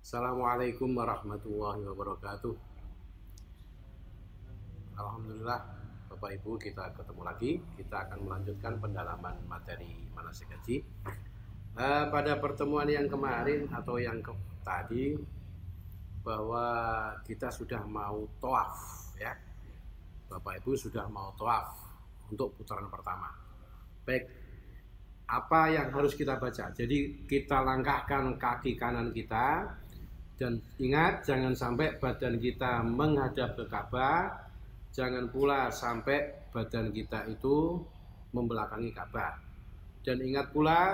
Assalamualaikum warahmatullahi wabarakatuh. Alhamdulillah, Bapak Ibu, kita ketemu lagi. Kita akan melanjutkan pendalaman materi manasik haji. Pada pertemuan yang kemarin atau yang tadi, bahwa kita sudah mau tawaf, ya. Bapak Ibu sudah mau tawaf untuk putaran pertama. Baik, apa yang harus kita baca? Jadi kita langkahkan kaki kanan kita. Dan ingat, jangan sampai badan kita menghadap ke Ka'bah, jangan pula sampai badan kita itu membelakangi Ka'bah. Dan ingat pula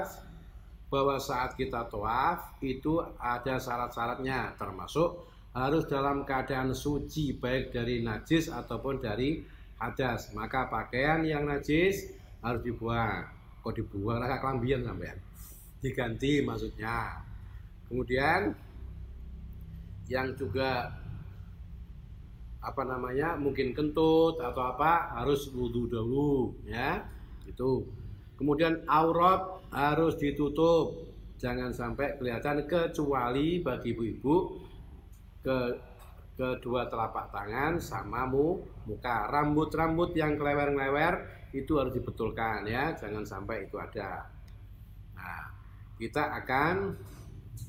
bahwa saat kita tawaf itu ada syarat-syaratnya, termasuk harus dalam keadaan suci, baik dari najis ataupun dari hadas. Maka pakaian yang najis harus dibuang. Kok dibuang? Lah kelambian sampean. Diganti maksudnya. Kemudian yang juga mungkin kentut atau apa harus wudhu dulu, ya, itu. Kemudian aurat harus ditutup, jangan sampai kelihatan, kecuali bagi ibu-ibu kedua telapak tangan sama muka. Rambut-rambut yang kelewer-kelewer itu harus dibetulkan, ya, jangan sampai itu ada. Nah, kita akan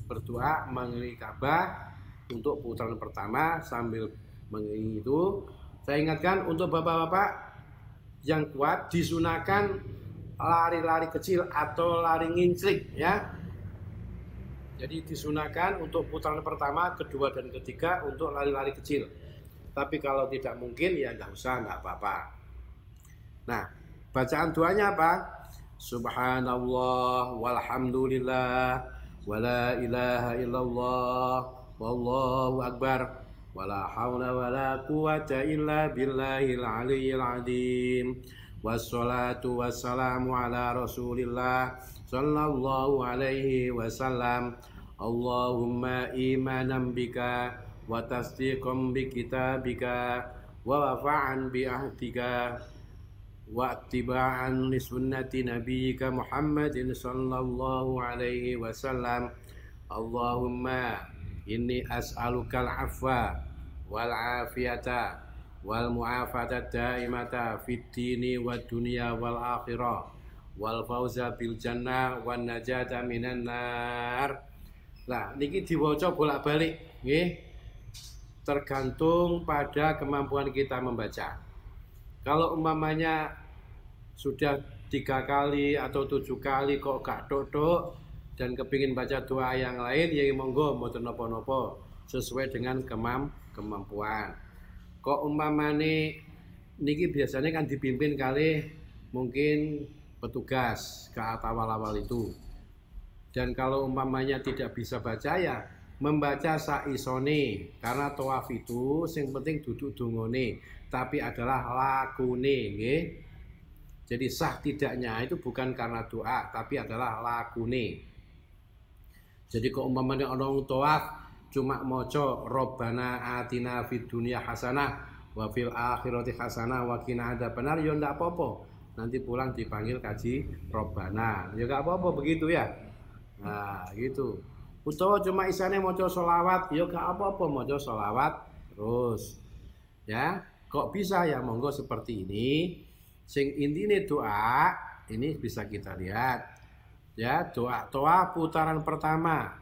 berdoa mengelilingi Ka'bah untuk putaran pertama sambil mengelilingi itu. Saya ingatkan untuk bapak-bapak yang kuat, disunahkan lari-lari kecil atau lari nginclik, ya. Jadi disunahkan untuk putaran pertama, kedua dan ketiga untuk lari-lari kecil. Tapi kalau tidak mungkin ya nggak usah, nggak apa-apa. Nah, bacaan doanya apa? Subhanallah walhamdulillah wala ilaha illallah wallahu akbar wala haula wala quwata illa billahil aliyyil azim. Wassalatu wassalamu ala Rasulillah sallallahu alaihi wasallam. Allahumma imanan bika wa tasdiqan bi kitabika wa wafa'an bi ahdika wa ittiba'an li sunnati nabiyyika Muhammadin sallallahu alaihi wasallam. Allahumma inni as'alukal afwa wal afiyata wal mu'afata daimata fid dini wad dunya wal akhirah wal fauza bil jannah wan najata minan nar. Lah niki diwaca bolak-balik nggih, tergantung pada kemampuan kita membaca. Kalau umpamanya sudah 3 kali atau 7 kali kok gak tok-tok dan kepingin baca doa yang lain, ya monggo, mboten napa-napa, sesuai dengan kemampuan. Kok umpamane niki biasanya kan dipimpin kali mungkin petugas ke awal-awal itu. Dan kalau umpamanya tidak bisa baca, ya membaca saisone, karena tawaf itu sing penting duduk dungone, tapi adalah lakune, nggih. Jadi sah tidaknya itu bukan karena doa, tapi adalah lakune. Jadi kok umpamanya orang tawaf cuma maca Rabbana atina fid dunya hasanah wa fil akhirati hasanah wa qina adzabannar, ya ndak apa-apa. Nanti pulang dipanggil kaji Rabbana, ya enggak apa-apa begitu, ya. Nah, gitu. Utawa cuma isane maca selawat, ya enggak apa-apa, maca selawat terus. Ya, kok bisa ya, monggo seperti ini. Sing intine doa ini bisa kita lihat. Ya, doa putaran pertama.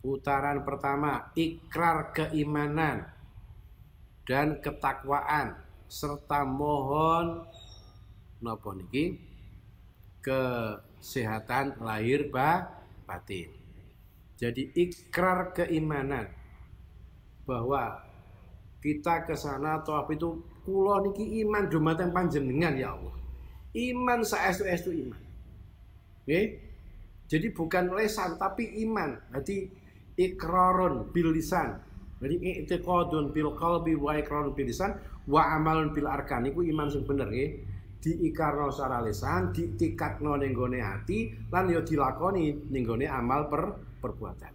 Putaran pertama, ikrar keimanan dan ketakwaan serta mohon napa niki kesehatan lahir batin. Jadi ikrar keimanan bahwa kita ke sana tawaf itu kula niki iman dumateng panjenengan ya Allah. Iman saestu-estu iman. Nggih. Jadi bukan lesan tapi iman. Jadi ikrarun bil lisan. Jadi i'tiqadun bil qalbi wa ikrarun bil lisan wa amalun bil arkan. Iku iman sing bener nggih. Diikarno secara lisan, ditikatno ning gone ati, lan ya dilakoni ning gone amal perbuatan.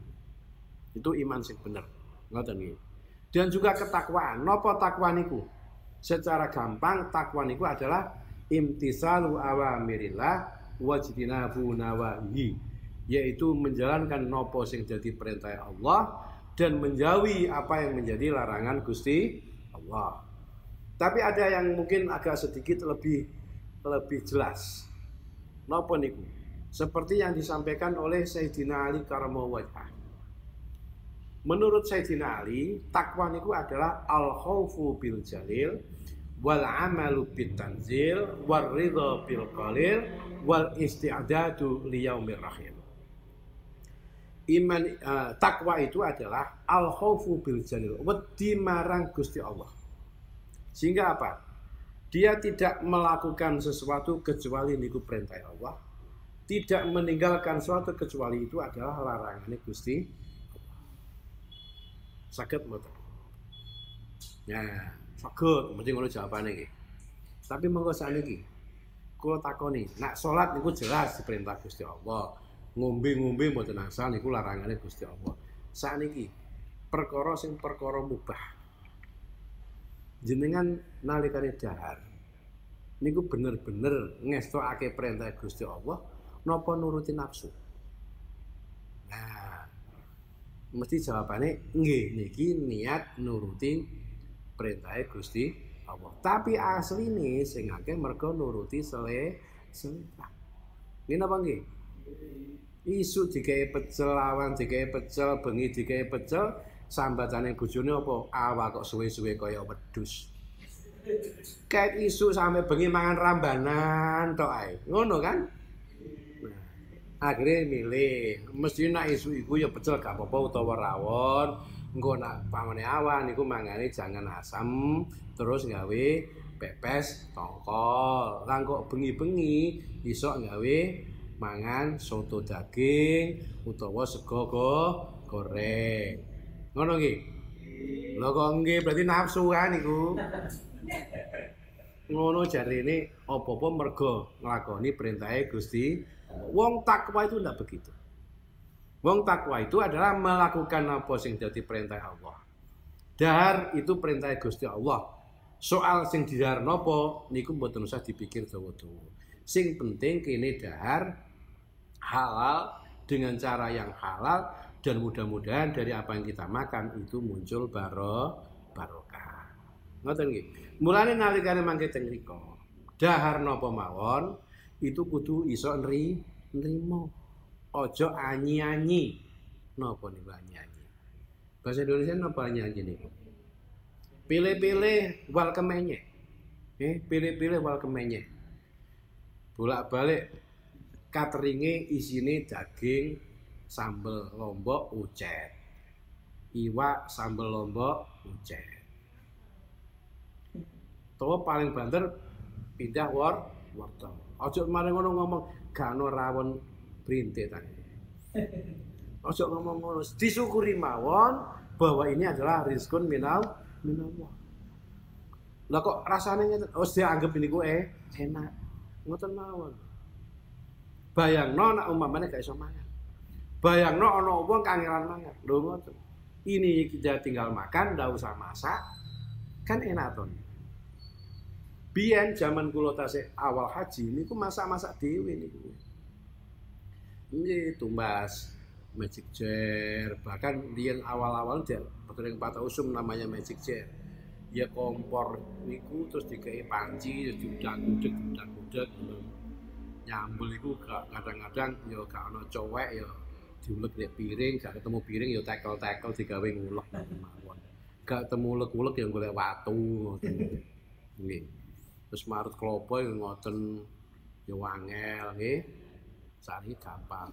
Itu iman sing bener. Ngoten nggih. Dan juga ketakwaan. Napa takwa niku? Secara gampang takwa niku adalah imtisalu awamirillah wajtinabu nawahi, yaitu menjalankan nopo sing dadi perintah Allah, dan menjauhi apa yang menjadi larangan Gusti Allah. Tapi ada yang mungkin agak sedikit lebih jelas. Napa niku? Seperti yang disampaikan oleh Sayyidina Ali karramallahu wajhah. Menurut Sayyidina Ali, takwa niku adalah al-khaufu bil jalil wal amalu bit tanzil wal ridha bil qalil wal isti'dadu li yaumir rahim. Takwa itu adalah al-khaufu bil jalil, wedi marang Gusti Allah. Sehingga apa? Dia tidak melakukan sesuatu kecuali niku perintah Allah. Tidak meninggalkan sesuatu kecuali itu adalah larangan Gusti Allah. Saged mboten? Ya, saged, mesti ngono jawabane iki. Tapi monggo sakniki kula takoni, nak salat niku jelas diperintah Gusti Allah. Ngombe-ngombe mboten asal niku larangane Gusti Allah. Sakniki perkara sing perkara mubah. Jenengan nalikane dahar niku bener-bener ngestokake perintah Gusti Allah napa nuruti nafsu? Nah, mesti jawabane nggih niki niat nuruti perintah Gusti Allah. Tapi asline sing akeh mergo nuruti selera. Nggih napa nggih? Isu digawe pecel, awan digawe pecel, bengi digawe pecel, sambatane bojone apa? Awak kok suwe-suwe kaya wedhus. Kayak isu sampe bengi mangan rambanan tok ae. Ngono kan? Nah, akhirnya milih, mesti nak isu iku ya pecel gak apa-apa utawa rawon. Engko nak pamane awan iku mangane jangan asam, terus gawe pepes tongkol. Lah kok bengi-bengi iso gawe mangan soto daging utawa sego goreng. Ngono nggih? Lha kok nggih berarti nafsu kan iku. Ngono jarene apa-apa mergo nglakoni perintahe Gusti. Wong takwa itu ndak begitu. Wong takwa itu adalah melakukan apa sing dadi perintah Allah. Dahar itu perintah Gusti Allah. Soal sing didahar napa niku mboten usah dipikir dawa-dawa. Sing penting kene dahar halal dengan cara yang halal dan mudah-mudahan dari apa yang kita makan itu muncul barokah. Ngoten nggih. Mulane nalikane mangke teng mriku, dahar napa mawon itu kudu iso nrimo. Aja anyi-anyi. Napa niku anyi-anyi? Bahasa Indonesia napa anyi-anyi niku? Pilih-pilih wal kemenye. Pilih-pilih wal kemenye. Bolak-balik cateringe isine daging, sambel lombok, ucet. Iwak, sambel lombok, ucet. Tuwa paling banter pindah wortel. Aja mari ngono ngomong gak ono rawon brintik tadi. Aja ngomong ngono, disyukuri mawon bahwa ini adalah rizkun minallah. Lah kok rasane ngeten, wis dianggep niku enak. Ngoten mawon. Bayangno nek umpamane gak iso mangan. Bayangno ana wong kangelan mangan. Lho ngoten. Ini kita tinggal makan, ndak usah masak. Kan enak to. Biyen zaman kula tasih awal haji niku masak-masak dhewe niku. Nggih tumbas magic jar, bahkan riyen awal-awal dia betering patah usum namanya magic jar. Ya kompor niku terus digawe panci terus diudak-udak nyambel iku kadang-kadang ya gak ana cowek ya diulek nek piring, gak ketemu piring ya tekel-tekel digawe ngulek mawon. Gak ketemu ulek-ulek ya golek watu ngoten. Nggih. Terus marut klopo ya ngoten ya wangel nggih. Sakniki gampang.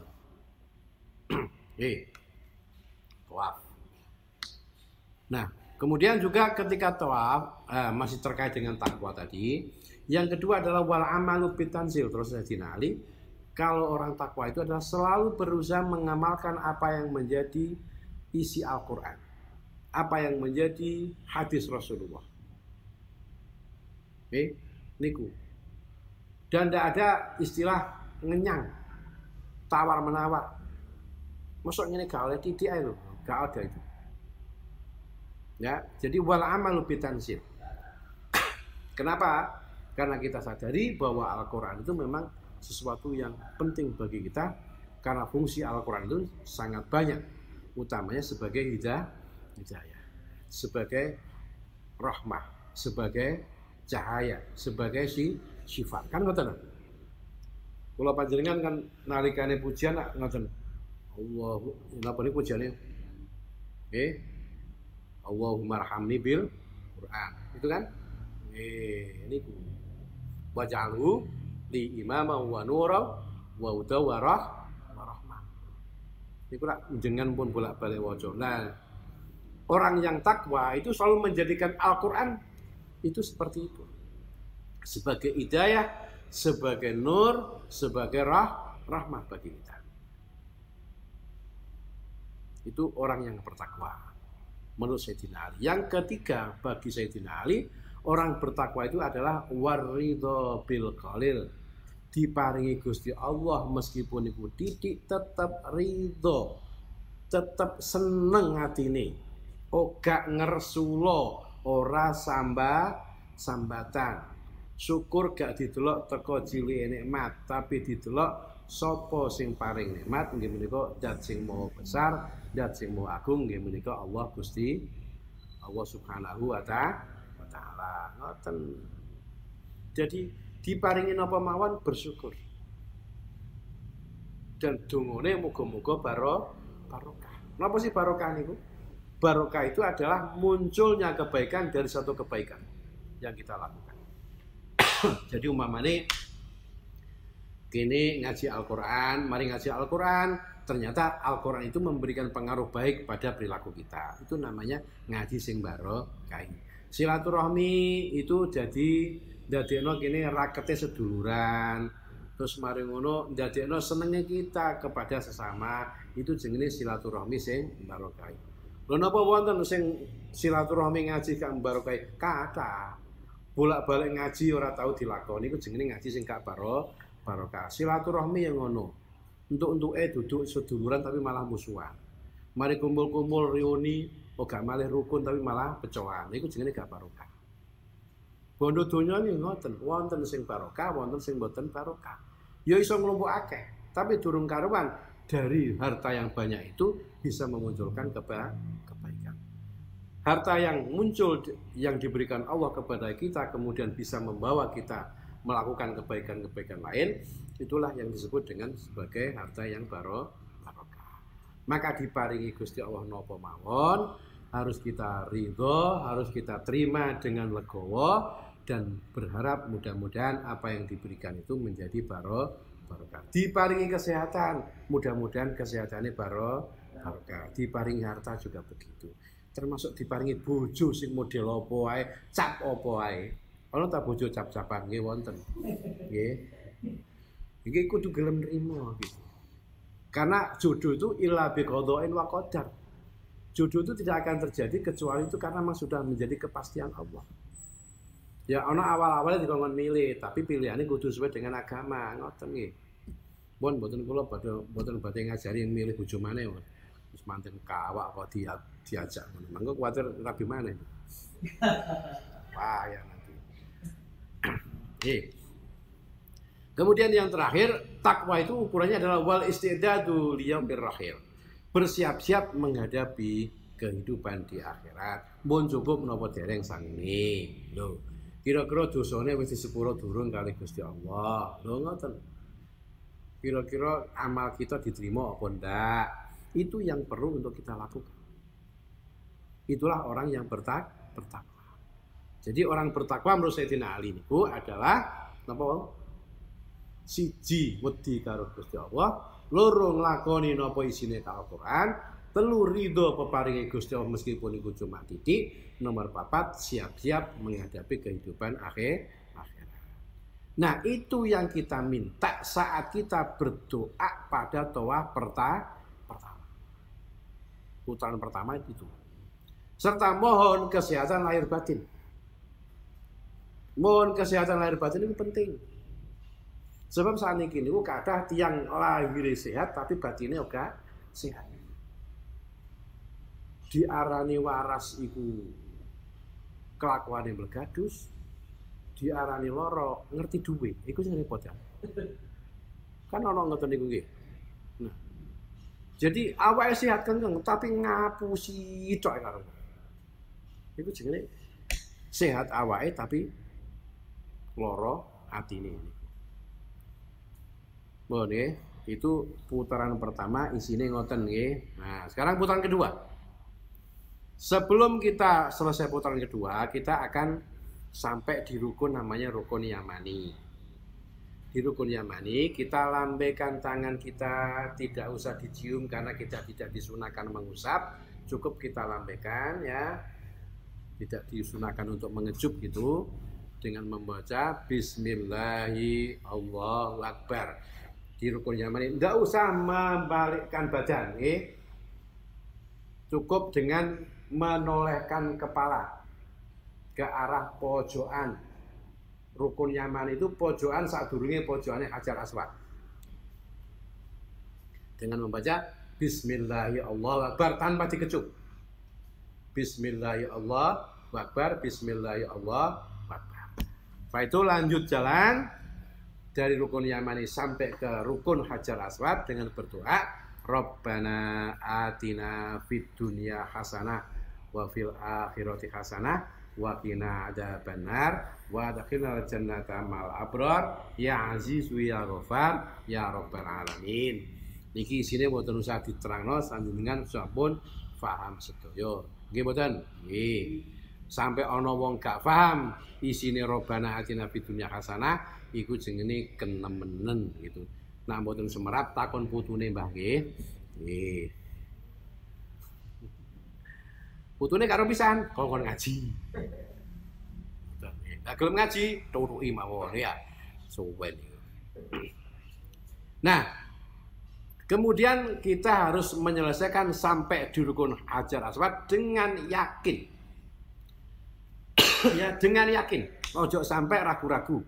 Tawaf. Nah, kemudian juga ketika tawaf masih terkait dengan takwa tadi. Yang kedua adalah wal amalu bitanzil. Terus Sayyidina Ali, kalau orang takwa itu adalah selalu berusaha mengamalkan apa yang menjadi isi Al-Qur'an. Apa yang menjadi hadis Rasulullah. Niku. Dan tidak ada istilah ngenyang, tawar-menawar. Mosok ngene gak oleh titik ae lho, gak ada itu. Ya, jadi wal amalu bitanzil. Kenapa? Karena kita sadari bahwa Al-Qur'an itu memang sesuatu yang penting bagi kita karena fungsi Al-Qur'an itu sangat banyak, utamanya sebagai hidayah, sebagai rahmah, sebagai cahaya, sebagai sifat. Kan ngoten. Kula panjenengan kan nalikane pujian ngoten. Allahu napa niku pujiane? Nggih. Allahumma arhamni bil Quran. Itu kan? Niku. Waj'alhu li imama wa nura wa huda wa rahmah. Niku lak jenengan pun bolak-balik waca. Nah, orang yang takwa itu selalu menjadikan Al-Qur'an itu seperti itu. Sebagai hidayah, sebagai nur, sebagai rahmah bagi kita. Itu orang yang bertakwa menurut Sayyidina Ali. Yang ketiga bagi Sayyidina Ali, orang bertakwa itu adalah waridho bil qalil, diparingi Gusti Allah meskipun iku titik tetap ridho, tetap seneng hatine, ora ngersulo, ora sambatan. Syukur gak didelok teko cilike nikmat, tapi didelok sapa sing paring nikmat, nggih menika zat sing maha besar, zat sing maha agung, nggih menika Allah Gusti Allah Subhanahu wa taala. Ngoten. Jadi diparingi napa mawon bersyukur. Dan dungane muga-muga barokah. Napa sih barokah niku? Barokah itu adalah munculnya kebaikan dari satu kebaikan yang kita lakukan. Jadi umpamane kene ngaji Al-Qur'an, mari ngaji Al-Qur'an, ternyata Al-Qur'an itu memberikan pengaruh baik pada perilaku kita. Itu namanya ngaji sing barokah. Silaturahmi itu jadi ndadekno kene rakete seduluran. Terus mari ngono ndadekno senenge kita kepada sesama, itu jenenge silaturahmi sing barokah. Lha napa wonten sing silaturahmi ngaji kang barokah? Kathah. Bolak-balik ngaji ora tahu dilakoni, iku jenenge ngaji sing gak barokah. Silaturahmi yang ngono. Untuk-untuke duduk seduluran tapi malah musuhan. Mari kumpul-kumpul reuni, gak malih rukun tapi malah pecohan. Iku jenenge gak barokah. Bondo donya nggih ngoten, wonten sing barokah, wonten sing boten barokah. Ya iso nglumpukake, tapi durung karuan dari harta yang banyak itu bisa memunculkan kebaikan. Harta yang muncul yang diberikan Allah kepada kita kemudian bisa membawa kita melakukan kebaikan-kebaikan lain, itulah yang disebut dengan sebagai harta yang barokah. Maka diparingi Gusti Allah napa mawon, harus kita ridho, harus kita terima dengan legowo dan berharap mudah-mudahan apa yang diberikan itu menjadi barokah. Diparingi kesehatan, mudah-mudahan kesehatannya barokah. Diparingi harta juga begitu. Termasuk diparingi bojo sing model apa wae, cap apa wae. Ana ta bojo cap-capan nggih wonten. Nggih. Iki kudu gelem nrimo gitu. Karena jodoh itu illa biqada'in wa qadar. Jodoh itu tidak akan terjadi kecuali itu karena memang sudah menjadi kepastian Allah. Ya ana awal-awalnya dikongkon milih, tapi pilihannya kudu sesuai dengan agama, ngoten nggih. Mun mboten kula mboten badhe ngajari milih bojo maneh. Terus manten kawak kok diajak ngono. Mangko kuwatir rabi maneh. Wah, ya nanti. Kemudian yang terakhir, takwa itu ukurannya adalah wal istidadu liyaumir akhir. Bersiap-siap menghadapi kehidupan di akhirat. Mun cukup menapa dereng sangene. Lho, kira-kira dosane wis disepuro durung kali Gusti Allah. Lho ngoten. Kira-kira amal kita diterima apa ndak? Itu yang perlu untuk kita lakukan. Itulah orang yang bertakwa. Jadi orang bertakwa menurut Sayyidina Ali niku adalah napa? Siji wedi karo Gusti Allah, loro nglakoni napa isine Al-Qur'an, telu ridho peparinge Gusti Allah meskipun iku cuma titik, nomor 4 siap-siap menghadapi kehidupan akhirat. Nah, itu yang kita minta saat kita berdoa pada tawaf pertama. Putaran pertama itu. Serta mohon kesehatan lahir batin. Mohon kesehatan lahir batin itu penting. Sebab saat ini kathah tiyang lahir sehat tapi batinnya ora sehat. Diarani waras iku kelakuane mlegadus, diarani loro ngerti duwe, iku sing repot ya. Kan ana ngoten niku nggih. Nah, Jadi awake sehat kengkeng tapi ngapusi tok karo. Iku jenenge sehat awake tapi loro atine. Boleh, itu putaran pertama isinya ngoten nggih. Nah, sekarang putaran kedua. Sebelum kita selesai putaran kedua, kita akan sampai di rukun namanya rukun yamani. Di rukun yamani kita lambaikan tangan kita, tidak usah dicium karena kita tidak disunahkan mengusap, cukup kita lambaikan ya. Tidak disunahkan untuk mengecup gitu dengan membaca Bismillahi Allahu Akbar. Di rukun yamani enggak usah membalikkan badan, cukup dengan menolehkan kepala ke arah pojokan. Rukun yamani itu pojokan sadurunge pojokannya Hajar Aswad. Dengan membaca Bismillahi Allahu Akbar tanpa dikecup. Bismillahi Allahu Akbar, Bismillahi Allahu Akbar. Setelah itu lanjut jalan dari rukun yamani sampai ke rukun Hajar Aswad dengan berdoa Rabbana atina fid dunya hasanah wa fil akhirati hasanah wa qina adzabannar wa adkhilnal jannata ma'al abrar ya azizu ya ghafar ya rabbal alamin. Niki isine mboten usah diterangno sanjenengan sampun paham sedaya. Nggih mboten? Nggih. Sampai ana wong gak paham isine Rabbana atina fid dunya hasanah iku jenenge kenemenen gitu. Nah mboten semerap takon putune Mbah nggih. Nggih. Putune karo pisan kongkon ngaji. Nah gelem ngaji turuki mawon ya. Suwen. Nah, kemudian kita harus menyelesaikan sampai di rukun Hajar Aswad dengan yakin. Ya, dengan yakin. Ojo sampai ragu-ragu.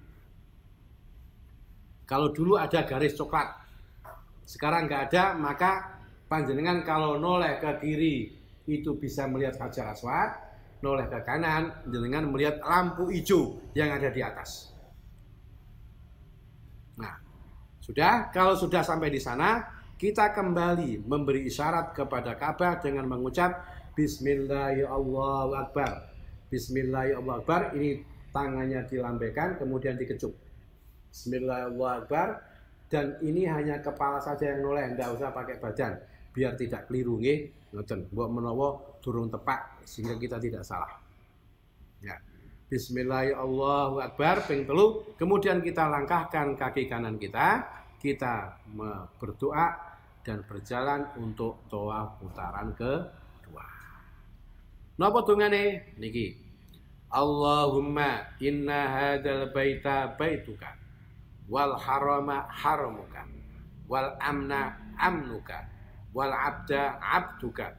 Kalau dulu ada garis coklat, sekarang nggak ada, maka panjenengan kalau noleh ke kiri itu bisa melihat Hajar Aswad, noleh ke kanan, panjenengan melihat lampu hijau yang ada di atas. Nah, kalau sudah sampai di sana, kita kembali memberi isyarat kepada Ka'bah dengan mengucap Bismillahirrahmanirrahim. Bismillahirrahmanirrahim. Ini tangannya dilambaikan, kemudian dikecup. Bismillahirrahmanirrahim. Dan ini hanya kepala saja yang noleh, enggak usah pakai badan, biar tidak keliru nggih. Ngoten, mbok menawa durung tepak sehingga kita tidak salah. Ya. Bismillahirrahmanirrahim ping 3, kemudian kita langkahkan kaki kanan kita berdoa dan berjalan untuk tawaf putaran kedua. Napa dongane niki? Allahumma inna hadzal baita baituka wal harama haramuka wal amna amnuka wal abda abduka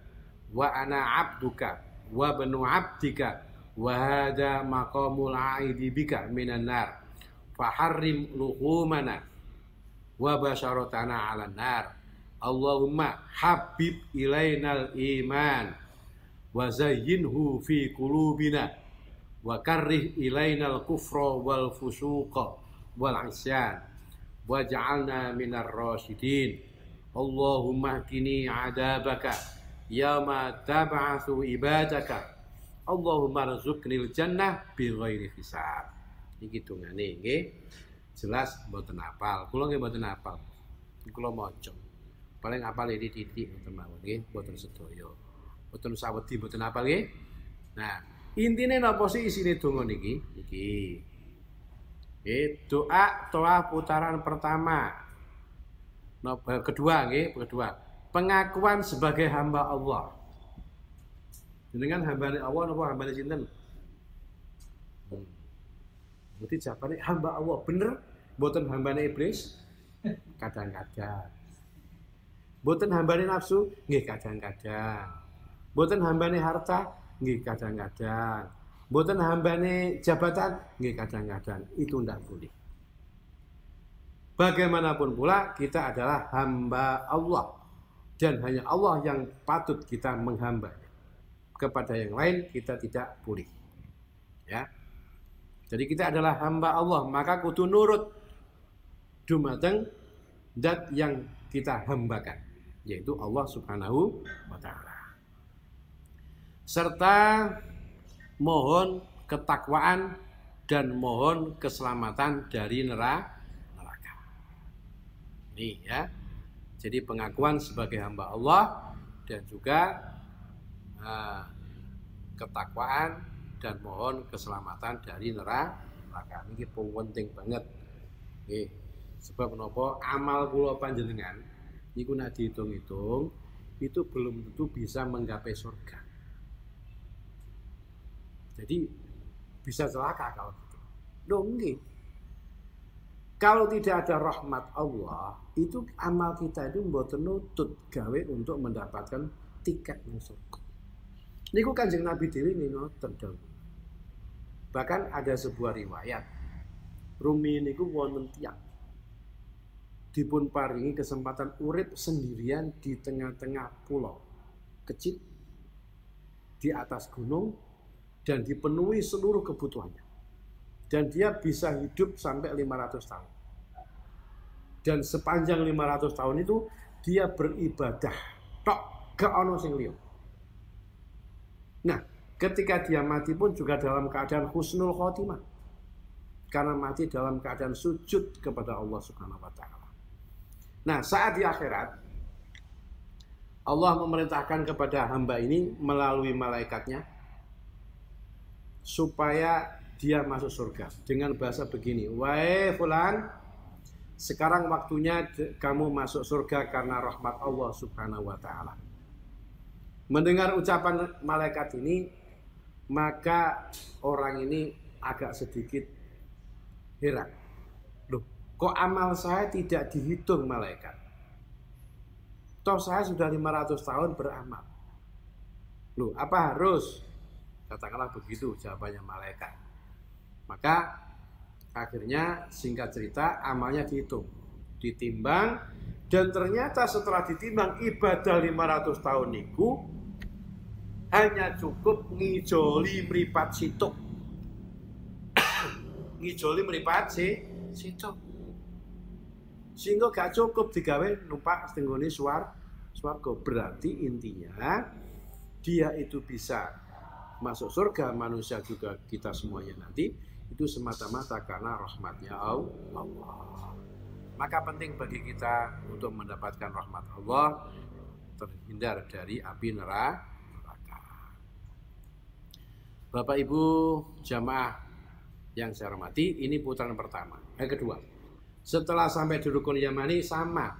wa ana abduka wa banu abdika wa hadza maqamul aidi bika minan nar faharrim luhumana wa basyaratana 'alan nar. Allahumma habib ilainal iman wa zayyinhu fi qulubina wa karrih ilainal kufra wal fusuqa wal isyan waj'alna minar rasyidin. Allahumma qini adabaka yauma tab'atsu ibadaka. Allahumma rzuqnil jannah bighairi hisab. Iki dongane nggih. Jelas mboten hafal. Kula nggih mboten hafal. Kula maca. Paling hafal iki titik mboten mawon nggih, mboten sedaya. Mboten sawedi mboten hafal nggih. Nah, intine napa sih isine donga niki? Niki. Doa tawaf putaran pertama. Kedua nggih, kedua. Pengakuan sebagai hamba Allah. Jenengan hambane Allah napa hambane sinten? Berarti jawabane hamba Allah bener, mboten hambane iblis. Kadang-kadang. Mboten hambane nafsu, nggih kadang-kadang. Mboten hambane harta, nggih kadang-kadang. Mboten hambane jabatan, nggih kadang-kadang. Itu ndak boleh. Bagaimanapun pula kita adalah hamba Allah dan hanya Allah yang patut kita menghamba. Kepada yang lain kita tidak boleh. Ya. Jadi kita adalah hamba Allah, maka kudu nurut dumateng zat yang kita hambakan, yaitu Allah Subhanahu wa taala. Serta mohon ketakwaan dan mohon keselamatan dari neraka. Ini ya. Jadi pengakuan sebagai hamba Allah dan juga ketakwaan dan mohon keselamatan dari neraka. Ini penting banget. Nggih. Sebab menapa amal kula panjenengan niku nek dihitung-hitung itu belum tentu bisa menggapai surga. Jadi bisa celaka kalau gitu. Loh nggih. Kalau tidak ada rahmat Allah, itu amal kita itu mboten nutut gawe untuk mendapatkan tiket nang surga. Niku Kanjeng Nabi dhewe ngoten dawuh. Bahkan ada sebuah riwayat. Rumi niku wonten tiyang dipun paringi kesempatan urip sendirian di tengah-tengah pulau kecil di atas gunung dan dipenuhi seluruh kebutuhannya. Dan dia bisa hidup sampai 500 tahun. Dan sepanjang 500 tahun itu dia beribadah tok gak ono sing liya. Nah, ketika dia mati pun juga dalam keadaan husnul khotimah. Karena mati dalam keadaan sujud kepada Allah Subhanahu wa taala. Nah, saat di akhirat Allah memerintahkan kepada hamba ini melalui malaikatnya supaya dia masuk surga dengan bahasa begini, "Wahai fulan, sekarang waktunya kamu masuk surga karena rahmat Allah Subhanahu wa taala." Mendengar ucapan malaikat ini, maka orang ini agak sedikit heran. Loh, kok amal saya tidak dihitung malaikat? Toh saya sudah 500 tahun beramal. Loh, apa harus? Katakanlah begitu jawabannya malaikat. Maka akhirnya singkat cerita amalnya dihitung, ditimbang, dan ternyata setelah ditimbang ibadah 500 tahun niku hanya cukup ngijoli mripat situk. Ngijoli mripat situk. Sehingga gak cukup digawe numpak tenggone swarga. Berarti intinya dia itu bisa masuk surga, manusia juga kita semuanya nanti itu semata-mata karena rahmatnya Allah. Maka penting bagi kita untuk mendapatkan rahmat Allah, terhindar dari api neraka. Bapak Ibu jamaah yang saya hormati, ini putaran pertama. Yang kedua, setelah sampai di rukun yamani sama,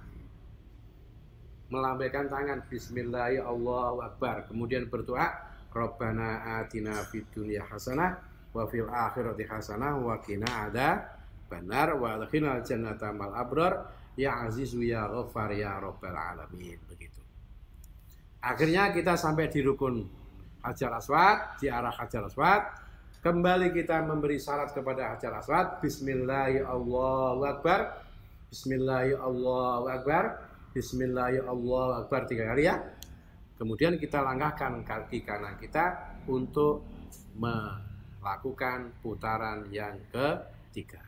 melambaikan tangan Bismillah Allahu Akbar, kemudian berdoa Rabbana atina fid dunya hasanah wa fil akhirati hasanah wa qina adzabannar wa adkhilnal jannata mal abrar ya azizu ya ghaffar ya rabbal alamin. Begitu. Akhirnya kita sampai di rukun Hajar Aswad, di arah Hajar Aswad. Kembali kita memberi syarat kepada Hajar Aswad. Bismillahirrahmanirrahim. Bismillahirrahmanirrahim. Bismillahirrahmanirrahim. 3 kali ya. Kemudian kita langkahkan kaki kanan kita untuk melakukan putaran yang ketiga.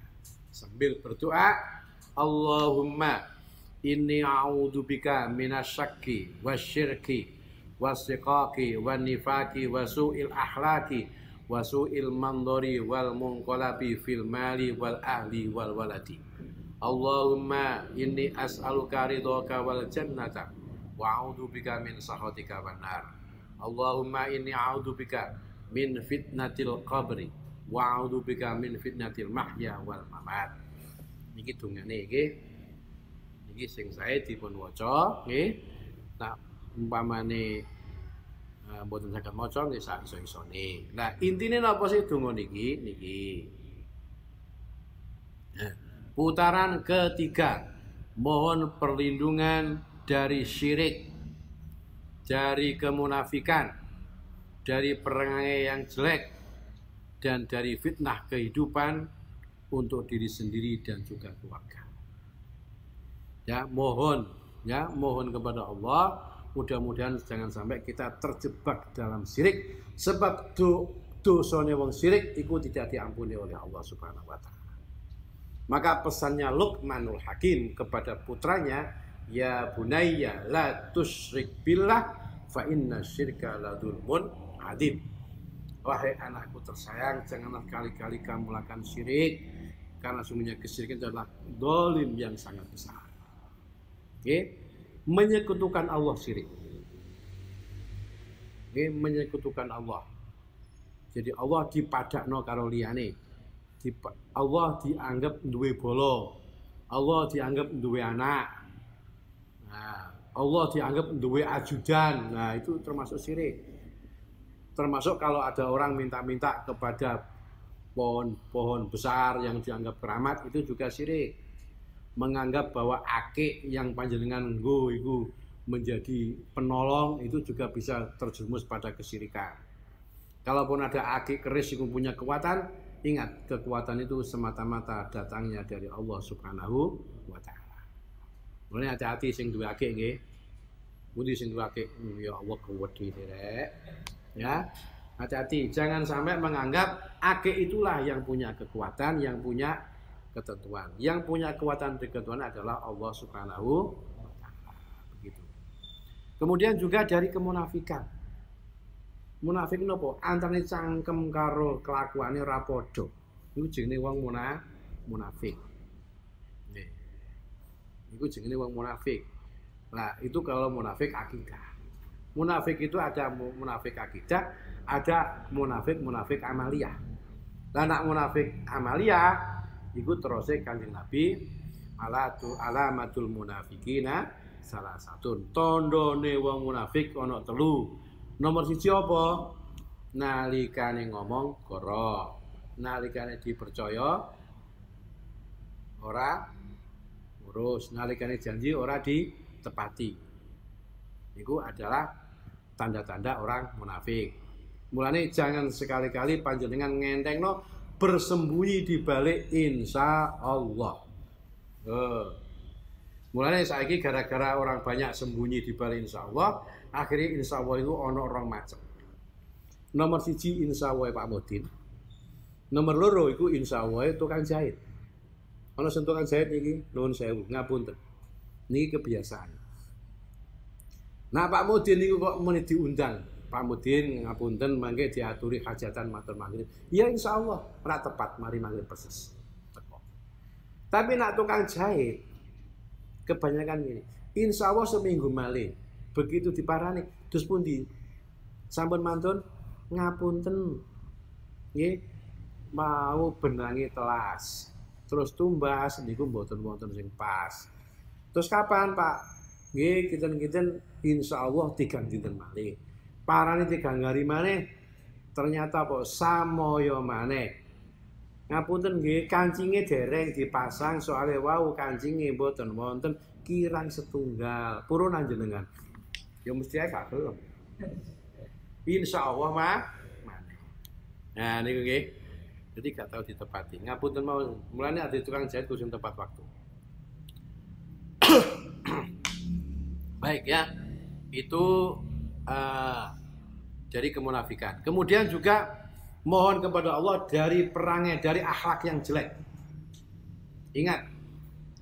Sambil berdoa, Allahumma inni a'udzubika minasyakki wasyirki wasiqaqi wanifaqi wasu'il akhlaqi wasu'il mandori wal munqalabi fil mali wal ahli wal waladi. Allahumma inni as'aluka ridhaka wal jannata wa a'udzubika min sakhatika wan nar. Allahumma inni a'udzubika min fitnatil qabri wa a'udzubika min fitnatil mahya wal mamat. Niki dongane nggih. Niki sing sae dipun waca nggih. Nah, umpamane mboten saged maca nggih sak iso-isone. Nah, intine napa sih donga niki? Nah, putaran ketiga, mohon perlindungan dari syirik, dari kemunafikan, dari perangai yang jelek, dan dari fitnah kehidupan untuk diri sendiri dan juga keluarga. Ya, mohon kepada Allah. Mudah-mudahan jangan sampai kita terjebak dalam syirik, sebab dosanya wong syirik itu tidak diampuni oleh Allah Subhanahu wa taala. Maka pesannya Luqmanul Hakim kepada putranya, ya bunayya la tusyrik billah fa inna syirka la dzulmun adzim. Wahai anakku tersayang, janganlah kali-kali kamu melakukan syirik, karena sungguhnya kesyirikan adalah zalim yang sangat besar. Oke, menyekutukan Allah syirik. Oke, menyekutukan Allah. Jadi Allah dipadakno karo liyane. Allah dianggap duwe bolo. Allah dianggap duwe anak. Nah, Allah dianggap duwe ajudan. Nah, itu termasuk syirik. Termasuk kalau ada orang minta-minta kepada pohon besar yang dianggap keramat, itu juga syirik. Menganggap bahwa akik yang panjenengan nggo iku menjadi penolong, itu juga bisa terjerumus pada kesyirikan. Kalaupun ada akik keris yang punya kekuatan, ingat kekuatan itu semata-mata datangnya dari Allah Subhanahu wa taala. Mulane hati-hati sing duwe akik nggih. Pundi sing duwe akik? Ya Allah kewedi rek. Ya. Hati-hati, jangan sampai menganggap akik itulah yang punya kekuatan, yang punya ketentuan. Yang punya kekuatan dan ketentuan adalah Allah Subhanahu wa taala. Begitu. Kemudian juga dari kemunafikan. Munafik nopo? Antane cangkem karo kelakuane ora padha. Iku jenenge wong munafik. Nih. Iku jenenge wong munafik. Nah, itu kalau munafik akidah. Munafik itu ada munafik akidah, ada munafik amaliyah. Lah nek munafik amaliyah iku teruse Kanjeng Nabi alamatul munafikina salah satu tandane wong munafik ana 3. Nomor 1 apa? Nalikane ngomong goro, nalikane dipercaya ora urus, nalikane janji ora ditepati. Itu adalah tanda-tanda orang munafik. Mulane jangan sekali-kali panjenengan ngentengno bersembunyi di balik insya Allah. Mulane saiki gara-gara orang banyak sembunyi di balik insya Allah, akhirnya insya Allah itu ono orang macam. Nomor 1 insya Allah Pak Mudin. Nomor 2 itu insya Allah tukang jahit. Ono sing tukang jahit niki nuwun sewu ngapunten. Niki kebiasaan. Nah Pak Mudin niku kok muni diundang. Pak Mudin ngapunten mangke diaturi hajatan matur maghrib. Ya insya Allah ora tepat mari maghrib persis. Tapi nak tukang jahit kebanyakan gini. Insya Allah seminggu malih. Begitu diparani, terus pundi? Sampun mantun ngapunten. Nggih, mau benangi telas. Terus tumbas niku mboten wonten sing pas. Terus kapan, Pak? Nggih, kinten-kinten insyaallah 3 dinten malih. Parani 3 hari maneh ternyata kok samaya maneh. Ngapunten nggih, kancinge dereng dipasang soalnya wau kancinge mboten wonten kirang setunggal. Purun panjenengan. Ya mesti ae gak gelem. Insyaallah mah maneh. Nah niku nggih. Jadi gak tahu ditepati. Ngapunten mau mulane ada tukang jahit kudu tepat waktu. Baik ya. Itu dari kemunafikan. Kemudian juga mohon kepada Allah dari perangai, dari akhlak yang jelek. Ingat,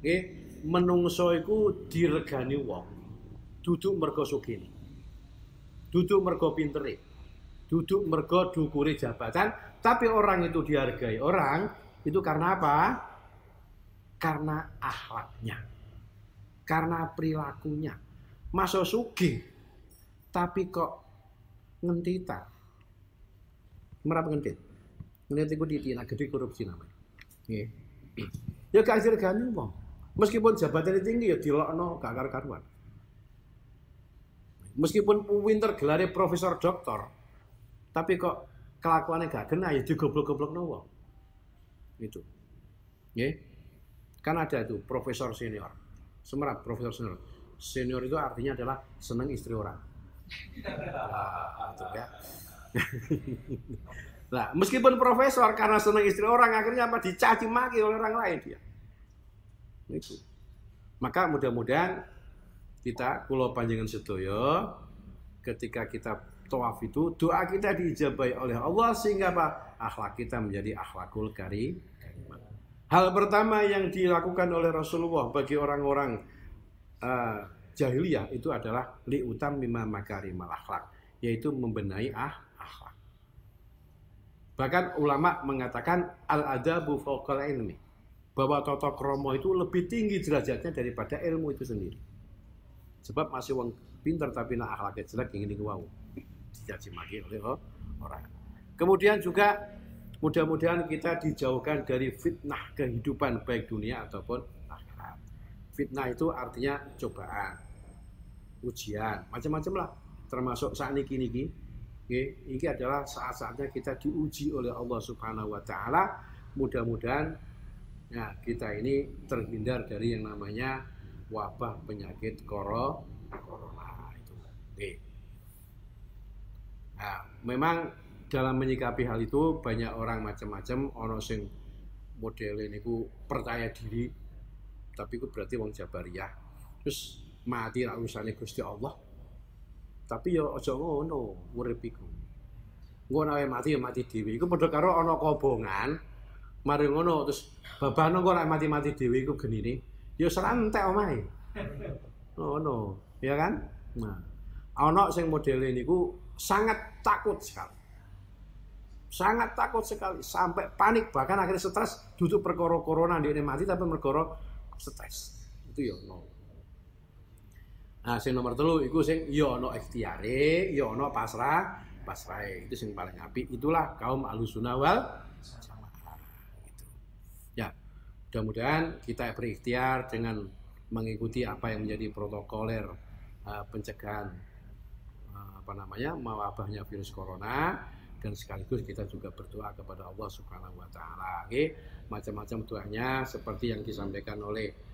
nggih, menungso iku diregani wong. Duduk mergo sugih. Duduk mergo pintere. Duduk mergo dukure jabatan, tapi orang itu dihargai. Orang itu karena apa? Karena akhlaknya. Karena perilakunya. Masa sugih tapi kok ngentita. Merap ngentit. Ngentit iku ditina gede korupsi namanya. Nggih. Ya gak diregani wong. Meskipun jabatannya tinggi ya dilokno gak karu-karuan. Meskipun pinter gelare profesor doktor, tapi kok kelakuannya gak kena ya digoblok-goblokno wong. Itu. Nggih. Kan ada itu profesor senior. Semerap profesor senior. Senior itu artinya adalah seneng istri orang. Nah, itu ya. Nah, meskipun profesor karena seneng istri orang akhirnya apa dicaci maki oleh orang lain dia. Itu. Maka mudah-mudahan kita kula panjenengan sedaya ketika kita tawaf itu doa kita diijabahi oleh Allah sehingga apa? Akhlak kita menjadi akhlakul karimah. Hal pertama yang dilakukan oleh Rasulullah bagi orang-orang jahiliyah itu adalah liutam mimma makarimal akhlak, yaitu membenahi akhlak. Bahkan ulama mengatakan al-adabu fawqal ilmi, bahwa tata krama itu lebih tinggi derajatnya daripada ilmu itu sendiri. Sebab masih wong pinter tapi nak akhlaknya jelek ingin wau dicaci maki oleh orang. Kemudian juga mudah-mudahan kita dijauhkan dari fitnah kehidupan baik dunia ataupun akhirat. Fitnah itu artinya cobaan, ujian, macam-macam lah. Termasuk saat niki. Ini adalah saat-saatnya kita diuji oleh Allah Subhanahu Wa Taala. Mudah-mudahan ya, kita ini terhindar dari yang namanya wabah penyakit corona itu. Nah, memang dalam menyikapi hal itu banyak orang macam-macam. Ono sing model niku percaya diri, tapi itu berarti wong Jabariyah. Terus mati ra urusane Gusti Allah. Tapi ya aja ngono urip iku. Engko nek mati ya mati dhewe. Iku padha karo ana kobongan. Mari ngono terus babane kok nek mati-mati dhewe iku genine ya serantek omahe. Ngono, ya kan? Nah, ana sing modele niku sangat takut sekali. Sangat takut sekali sampai panik, bahkan akhirnya stres duduk perkara corona ndekne mati tapi perkara stres. Itu ya ono. Nah, sing nomor 3 iku sing ya ana ikhtiare, ya ana pasrahe. Itu sing paling apik. Itulah kaum Ahlussunnah wal Jamaah. Gitu. Ya, mudah-mudahan kita berikhtiar dengan mengikuti apa yang menjadi protokoler pencegahan mewabahnya virus corona, dan sekaligus kita juga berdoa kepada Allah Subhanahu Wa Taala. Macam-macam doanya seperti yang disampaikan oleh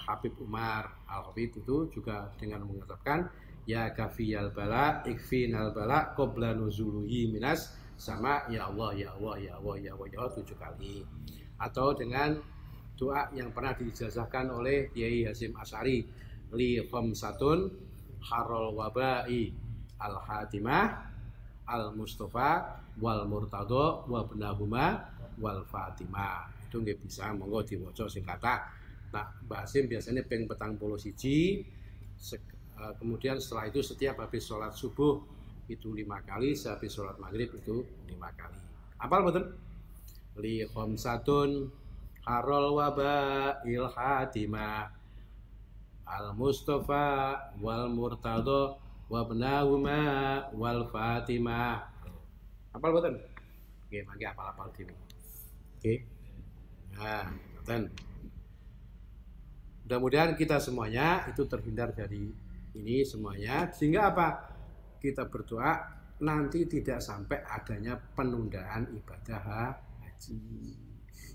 Habib Umar Al-Hafidh itu juga dengan mengatakan ya kafiyal bala ikfinal bala qabla nuzuluhi minas sama, ya Allah ya Allah ya Allah ya Allah ya Allah 7 kali. Atau dengan doa yang pernah diijazahkan oleh Kiai Hasyim Asy'ari, li khamsatun harol wabai al-hatimah al-mustafa wal murtado wa benahuma wal fatimah. Itu nggak bisa, monggo diwaca sing kathah. Nah, Mbah Hasyim biasanya ping 41. Kemudian setelah itu setiap habis sholat subuh itu 5 kali, sehabis sholat maghrib itu 5 kali. Apal betul? Li khamsatun harol wabail hatimah al mustafa wal murtado wa benahuma wal fatimah. Apal betul? Oke, mangke apal-apal dhewe. Oke. Nah, betul. Mudah-mudahan kita semuanya itu terhindar dari ini semuanya, sehingga apa? Kita berdoa nanti tidak sampai adanya penundaan ibadah haji.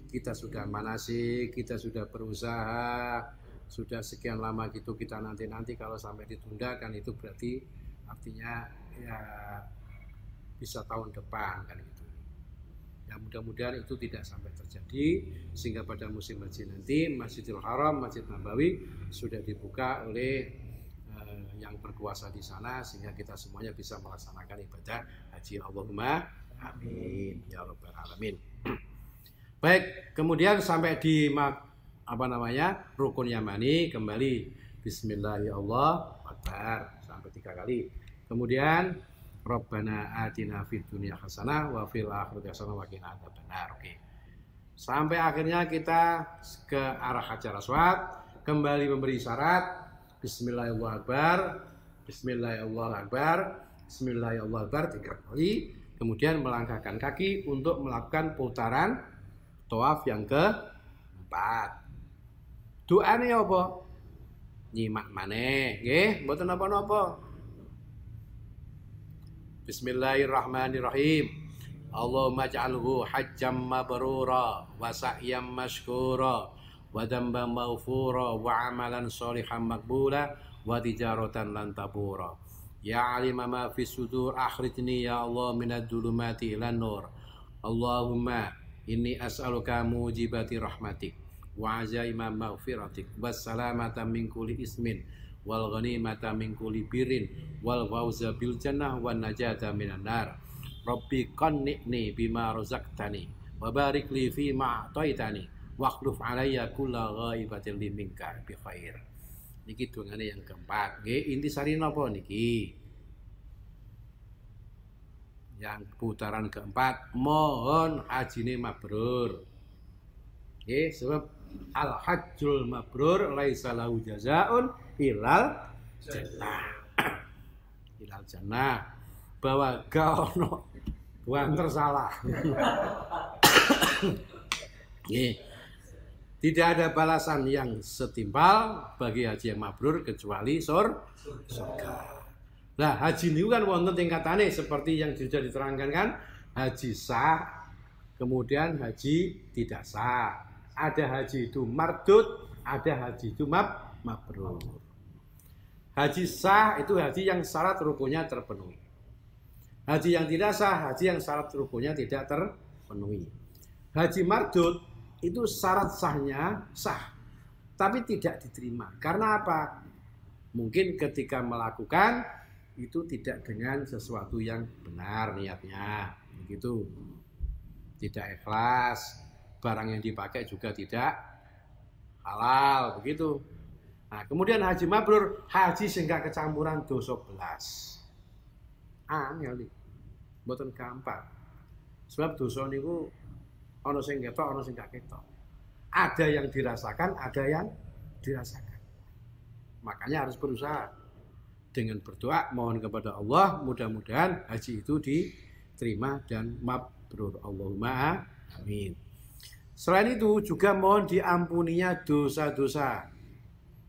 Kita sudah manasik, kita sudah berusaha, sudah sekian lama gitu, kita nanti kalau sampai ditunda kan itu berarti artinya ya bisa tahun depan kan gitu. Ya, mudah-mudahan itu tidak sampai terjadi, sehingga pada musim haji nanti Masjidil Haram, Masjid Nabawi sudah dibuka oleh yang berkuasa di sana, sehingga kita semuanya bisa melaksanakan ibadah haji. Allahumma amin ya rabbal alamin. Baik, kemudian sampai di rukun yamani kembali bismillahirrahmanirrahim sampai 3 kali. Kemudian Rabbana atina fid dunya hasanah wa fil akhirati hasanah wa qina adzabannar. Oke. Sampai akhirnya kita ke arah Hajar Aswad, kembali memberi syarat bismillahirrahmanirrahim, bismillahirrahmanirrahim, bismillahirrahmanirrahim 3 kali. Kemudian melangkahkan kaki untuk melakukan putaran tawaf yang ke-4. Doane apa? Nyimak maneh, nggih, mboten napa-napa. Bismillahirrahmanirrahim. Allahumma ja'alhu hajjam mabrura wa sa'yam mashkura wa dhanban maghfura wa amalan sholihan maqbula wa tijaratan lan tabura. Ya alima ma fis sudur akhrijni ya Allah minad dhulumati ilan nur. Allahumma inni as'aluka mujibati rahmatik wa azaima maghfiratik was salamata min kulli ismin wal ghanimata min kulli birrin wal fawza bil jannah wan najata minan nar. Rabbi qanni'ni bima razaqtani wa barik li fi ma a'taitani wa akhluf alayya kulla ghaibatin li minka bi khair. Niki dongane yang keempat. Nggih, intisari napa niki? Yang putaran keempat, mohon hajine mabrur. Nggih, sebab al hajjul mabrur laisa lahu jazaun ilal jannah. Ilal jannah. Bahwa gak ono buang tersalah. Nggih. Tidak ada balasan yang setimpal bagi haji yang mabrur kecuali surga. Nah, haji ini kan wonten tingkatane seperti yang sudah diterangkan kan, haji sah, kemudian haji tidak sah. Ada haji itu mardud, ada haji itu mabrur. Haji sah itu haji yang syarat rukunnya terpenuhi. Haji yang tidak sah, haji yang syarat rukunnya tidak terpenuhi. Haji mardud itu syarat sahnya sah, tapi tidak diterima. Karena apa? Mungkin ketika melakukan itu tidak dengan sesuatu yang benar niatnya, begitu. Tidak ikhlas, barang yang dipakai juga tidak halal, begitu. Nah, kemudian haji mabrur, haji sehingga kecampuran dosa belas. Angel nih, mboten gampang. Sebab dosa niku ono sing ketok, ono sing gak ketok. Ada yang dirasakan, ada yang dirasakan. Makanya harus berusaha dengan berdoa, mohon kepada Allah, mudah-mudahan haji itu diterima dan mabrur. Allahumma amin. Selain itu juga mohon diampuninya dosa-dosa.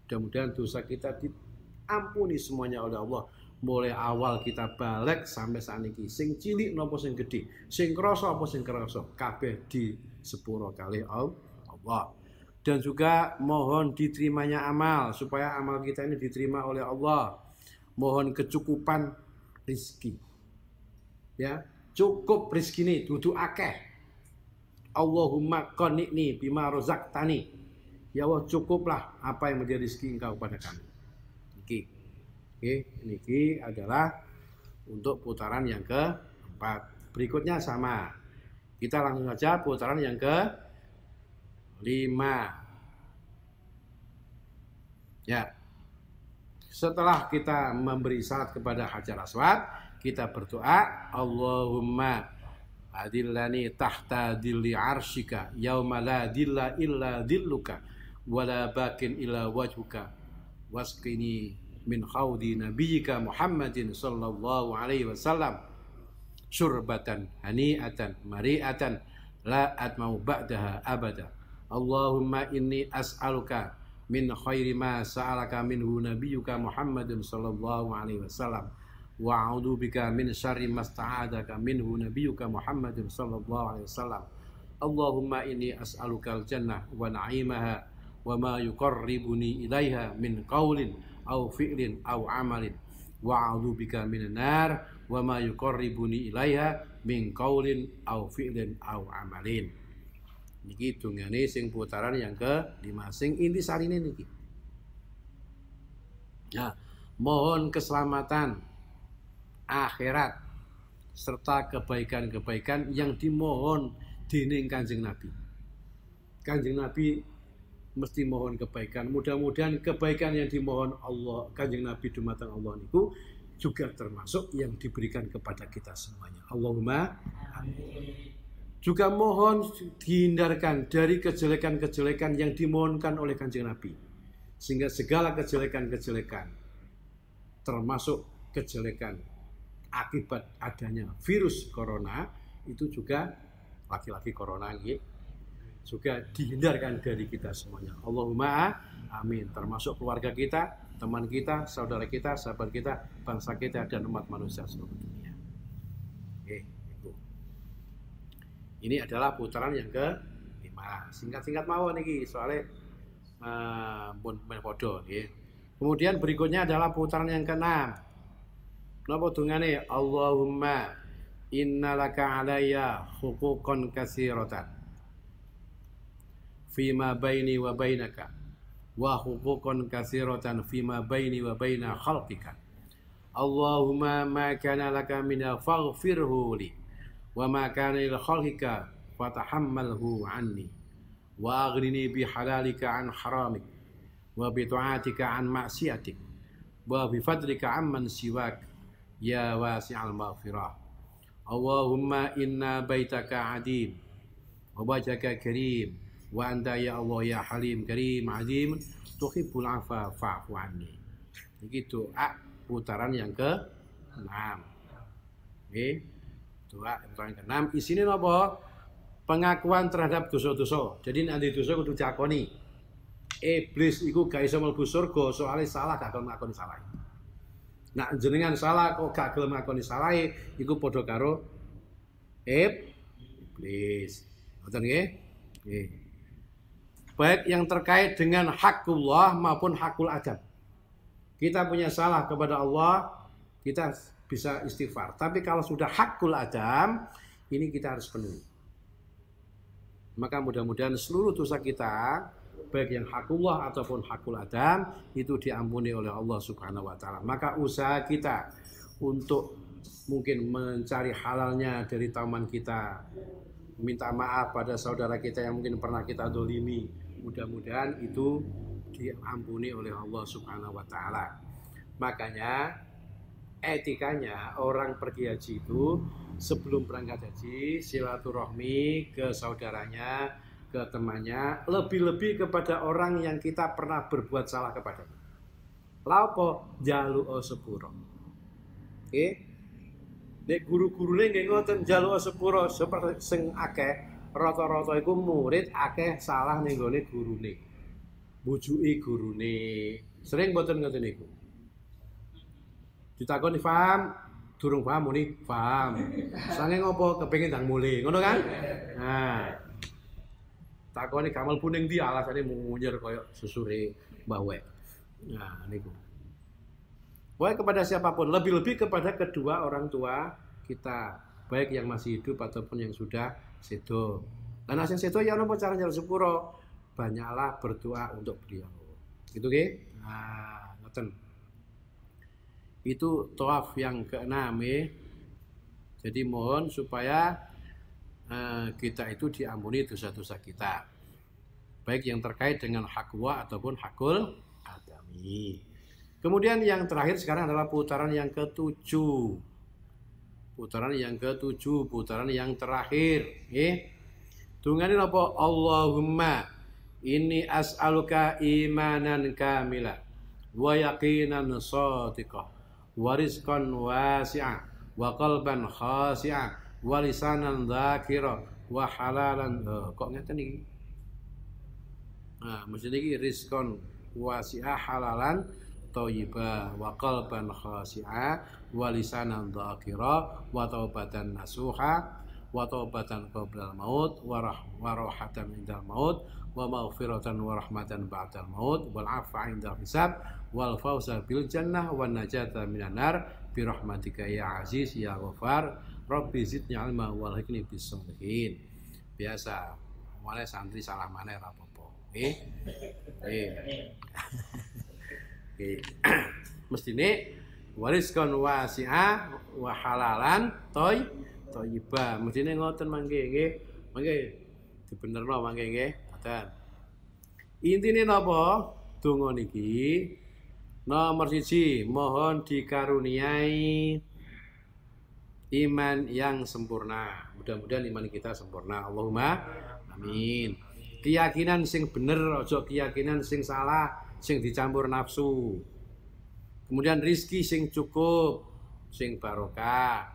Mudah-mudahan dosa kita diampuni semuanya oleh Allah. Mulai awal kita balik sampai saat ini, sing cilik nopo sing gede, sing kroso apa sing kroso, kabeh di sepuro kali Allah. Dan juga mohon diterimanya amal, supaya amal kita ini diterima oleh Allah. Mohon kecukupan rizki, ya, cukup rizki ini, dudu akeh. Allahumma qani'ni bima rozaqtani, ya Allah cukuplah apa yang menjadi rizki engkau pada kami. Oke, ini adalah untuk putaran yang keempat. Berikutnya sama. Kita langsung saja putaran yang kelima. Ya. Setelah kita memberi salat kepada Hajar Aswad, kita berdoa, Allahumma adillani tahta dilli arsyika yauma la dilla illa dilluka wala bakin illa wajhuka wasqini min khawdi nabiyyika Muhammadin sallallahu alaihi wasallam syurbatan hani'atan mari'atan la atmau ba'daha abada. Allahumma inni as'aluka min khairi ma sa'alaka minhu nabiyyuka Muhammadin sallallahu alaihi wasallam wa a'udzu bika min syarri ma sta'adaka minhu nabiyyuka Muhammadin sallallahu alaihi wasallam. Allahumma inni as'aluka al-jannah wa na'imaha wa ma yuqarribuni ilaiha min qawlin au fi'lin au amalin wa a'udzu bika minan nar wa ma yuqarribuni ilaiha min qaulin au fi'lin au amalin. Niki dungane sing putaran yang ke-5, sing intisarine niki. Ya, mohon keselamatan akhirat serta kebaikan-kebaikan yang dimohon dening Kanjeng Nabi. Kanjeng Nabi mesti mohon kebaikan. Mudah-mudahan kebaikan yang dimohon Allah, Kanjeng Nabi dumateng Allah niku juga termasuk yang diberikan kepada kita semuanya. Allahumma amin. Juga mohon dihindarkan dari kejelekan-kejelekan yang dimohonkan oleh Kanjeng Nabi. Sehingga segala kejelekan-kejelekan termasuk kejelekan akibat adanya virus corona itu juga laki-laki corona gitu, juga dihindarkan dari kita semuanya. Allahumma amin. Termasuk keluarga kita, teman kita, saudara kita, sahabat kita, bangsa kita, dan umat manusia seluruh dunia. Oke, itu. Ini adalah putaran yang ke-5. Singkat-singkat mawon niki soalnya pun podo nggih. Kemudian berikutnya adalah putaran yang ke-6. Napa dungane? Allahumma innalaka alayya huquqan katsiratan fima baini wa bainaka wa huquqan katsiratan fima baini wa baina khalqika. Allahumma ma kana laka minha faghfirhu li wa ma kana lil khalqika fatahammalhu anni wa aghnini bi halalika an haramik wa bi ta'atika an maksiatik wa bi fadlika amman siwak ya wasi'al maghfirah. Allahumma inna baitaka adim wa wajhaka karim wa anta ya Allah ya halim karim adim tuhibbul afa fa'fu anni. Iki doa putaran yang ke-6. Oke. Doa putaran ke-6 isine napa? Pengakuan terhadap dosa-dosa. Jadi nanti dosa kudu diakoni. Iblis iku gak iso mlebu surga soalnya salah gak gelem ngakoni salah. Nah jenengan salah kok gak gelem ngakoni salah iku padha karo iblis. Ngoten nggih? Nggih. Baik yang terkait dengan hakullah maupun hakul adam. Kita punya salah kepada Allah, kita bisa istighfar. Tapi kalau sudah hakul adam, ini kita harus penuhi. Maka mudah-mudahan seluruh dosa kita, baik yang hakullah ataupun hakul adam, itu diampuni oleh Allah Subhanahu wa Ta'ala. Maka usaha kita untuk mungkin mencari halalnya dari taman kita, minta maaf pada saudara kita yang mungkin pernah kita dolimi, mudah-mudahan itu diampuni oleh Allah Subhanahu wa Ta'ala. Makanya etikanya orang pergi haji itu sebelum berangkat haji silaturahmi ke saudaranya, ke temannya, lebih-lebih kepada orang yang kita pernah berbuat salah kepadanya. Lapo jalu'o sepuro. Oke. Nek guru-gurune nggih ngoten jalu'o sepuro seperti sing akeh rata-rata iku murid akeh salah ning gone gurune. Bujuki gurune. Sering mboten ngoten niku. Ditakoni paham, durung paham muni paham. Sange ngopo kepengin ndang mule, ngono kan? Nah. Takoni kamal puning ndi alasane munyer kaya susure Mbah Wek. Nah, niku. Baik kepada siapapun, lebih-lebih kepada kedua orang tua kita, baik yang masih hidup ataupun yang sudah sedo. Lan asing sedo ya napa cara njaluk sepuro? Banyaklah berdoa untuk beliau. Gitu nggih? Nah, ngoten. Itu tawaf yang ke-6 ya. Jadi mohon supaya kita itu diampuni dosa-dosa kita. Baik yang terkait dengan hakwa ataupun hakul adami. Kemudian yang terakhir sekarang adalah putaran yang ke-7. Putaran yang ke-7, putaran yang terakhir, nggih. Dungane napa? Allahumma inni as'aluka imanan kamila wa yaqinan shadiqah wa rizqan wasi'a wa qalban khasi'a wa lisanan dzakira wa halalan kok ngeten iki. Nah, mesti iki rizqan wasi'a halalan thayyiba wa qalban khasi'a wa lisanan dzakira wa taubatan nasuha wa taubatan qabla al-maut wa rahatan indal maut wa maghfiratan wa rahmatan ba'dal maut wal 'afwa 'inda hisab wal fawza bil jannah wan najata minan nar bi rahmatika ya aziz ya ghafar rabbi zidni 'ilma wal hikni bis sholihin. Biasa mulai santri salah maneh ra apa-apa. Nggih. Nggih. Mestine wariskan wasi'ah wa halalan thayyiba. Mestine ngoten mangke nggih. Mangke dibenerno mangke nggih. Ngoten. Intine napa? Donga niki nomor 1 mohon dikaruniai iman yang sempurna. Mudah-mudahan iman kita sempurna. Allahumma amin. Keyakinan sing bener, aja keyakinan sing salah, sing dicampur nafsu. Kemudian rizki sing cukup, sing barokah.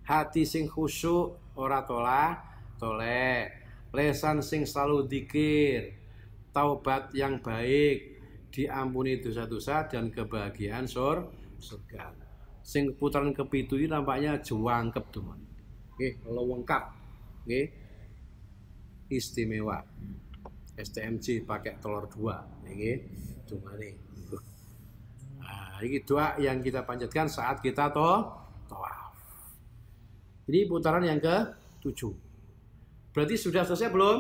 Hati sing khusyuk, ora toleh. Lesan sing selalu dzikir. Taubat yang baik, diampuni dosa-dosa dan kebahagiaan surga. Sing putaran ke-7 ini nampaknya jewangkep teman. Nggih, lengkap. Nggih. Istimewa. STMJ pakai telur 2, nggih. Dungane. Nah, ini doa yang kita panjatkan saat kita tawaf. Ini putaran yang ke-7. Berarti sudah selesai belum?